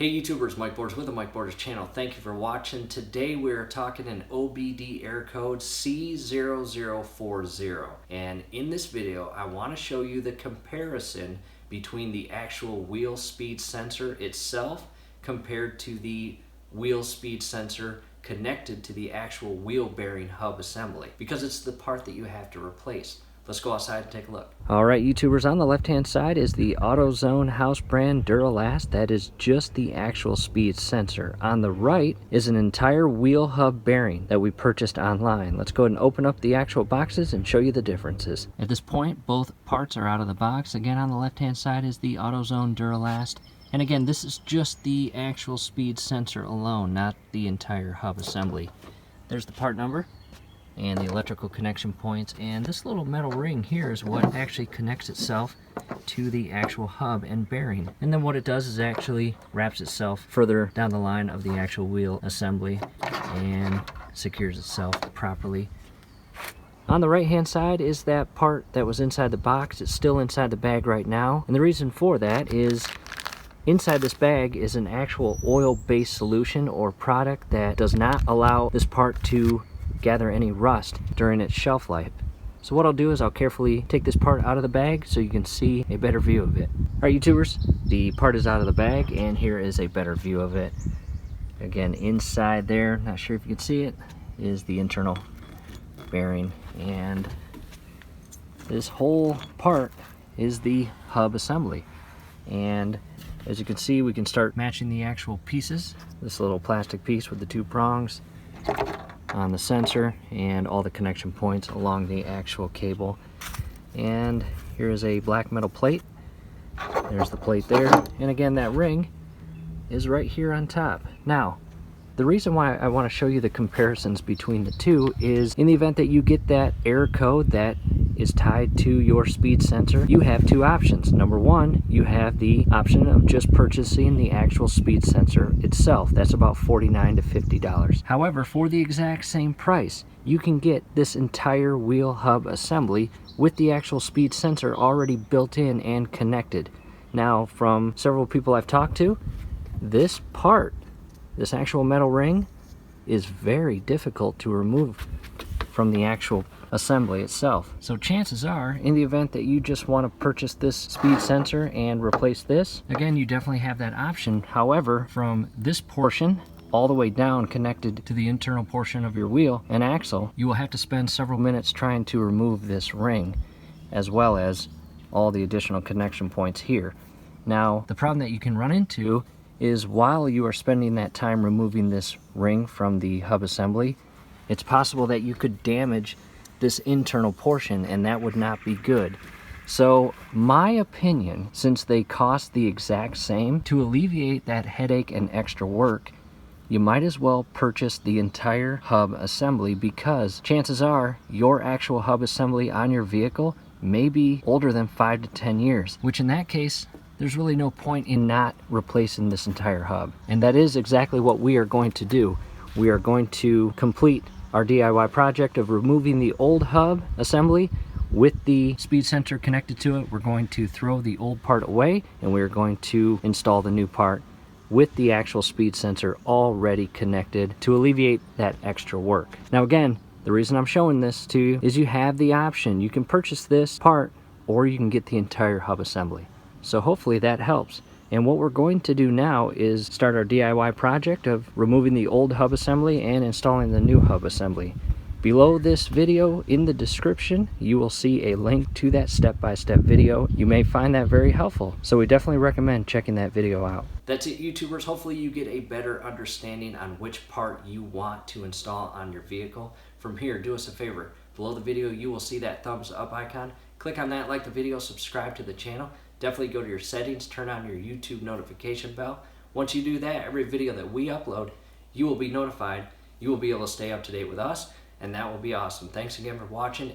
Hey YouTubers, Mike Borders with the Mike Borders channel. Thank you for watching. Today we're talking an OBD error code C0040. And in this video, I want to show you the comparison between the actual wheel speed sensor itself compared to the wheel speed sensor connected to the actual wheel bearing hub assembly, because it's the part that you have to replace. Let's go outside and take a look. All right, YouTubers, on the left-hand side is the AutoZone house brand Duralast. That is just the actual speed sensor. On the right is an entire wheel hub bearing that we purchased online. Let's go ahead and open up the actual boxes and show you the differences. At this point, both parts are out of the box. Again, on the left-hand side is the AutoZone Duralast. And again, this is just the actual speed sensor alone, not the entire hub assembly. There's the part number and the electrical connection points, and this little metal ring here is what actually connects itself to the actual hub and bearing. And then what it does is actually wraps itself further down the line of the actual wheel assembly and secures itself properly. On the right hand side is that part that was inside the box. It's still inside the bag right now, and the reason for that is inside this bag is an actual oil-based solution or product that does not allow this part to gather any rust during its shelf life. So what I'll do is I'll carefully take this part out of the bag so you can see a better view of it. Alright YouTubers, the part is out of the bag and here is a better view of it. Again, inside there, not sure if you can see it, is the internal bearing, and this whole part is the hub assembly. And as you can see, we can start matching the actual pieces. This little plastic piece with the two prongs on the sensor and all the connection points along the actual cable. And here's a black metal plate. There's the plate there, and again that ring is right here on top. Now, the reason why I want to show you the comparisons between the two is in the event that you get that error code that is tied to your speed sensor, you have two options. Number one, you have the option of just purchasing the actual speed sensor itself. That's about $49 to $50. However, for the exact same price, you can get this entire wheel hub assembly with the actual speed sensor already built in and connected. Now, from several people I've talked to, this part, this actual metal ring, is very difficult to remove from the actual assembly itself. So chances are, in the event that you just want to purchase this speed sensor and replace this, again, you definitely have that option. However, from this portion all the way down connected to the internal portion of your wheel and axle, you will have to spend several minutes trying to remove this ring, as well as all the additional connection points here. Now, the problem that you can run into is while you are spending that time removing this ring from the hub assembly, it's possible that you could damage this internal portion, and that would not be good. So my opinion, since they cost the exact same, to alleviate that headache and extra work, you might as well purchase the entire hub assembly, because chances are your actual hub assembly on your vehicle may be older than 5 to 10 years, which in that case, there's really no point in not replacing this entire hub. And that is exactly what we are going to do. We are going to complete our DIY project of removing the old hub assembly with the speed sensor connected to it. We're going to throw the old part away, and we're going to install the new part with the actual speed sensor already connected to alleviate that extra work. Now again, the reason I'm showing this to you is you have the option. You can purchase this part or you can get the entire hub assembly. So hopefully that helps. And what we're going to do now is start our DIY project of removing the old hub assembly and installing the new hub assembly. Below this video in the description, you will see a link to that step-by-step video. You may find that very helpful, so we definitely recommend checking that video out. That's it, YouTubers. Hopefully you get a better understanding on which part you want to install on your vehicle. From here, do us a favor. Below the video, you will see that thumbs up icon. Click on that, like the video, subscribe to the channel. Definitely go to your settings, turn on your YouTube notification bell. Once you do that, every video that we upload, you will be notified. You will be able to stay up to date with us, and that will be awesome. Thanks again for watching.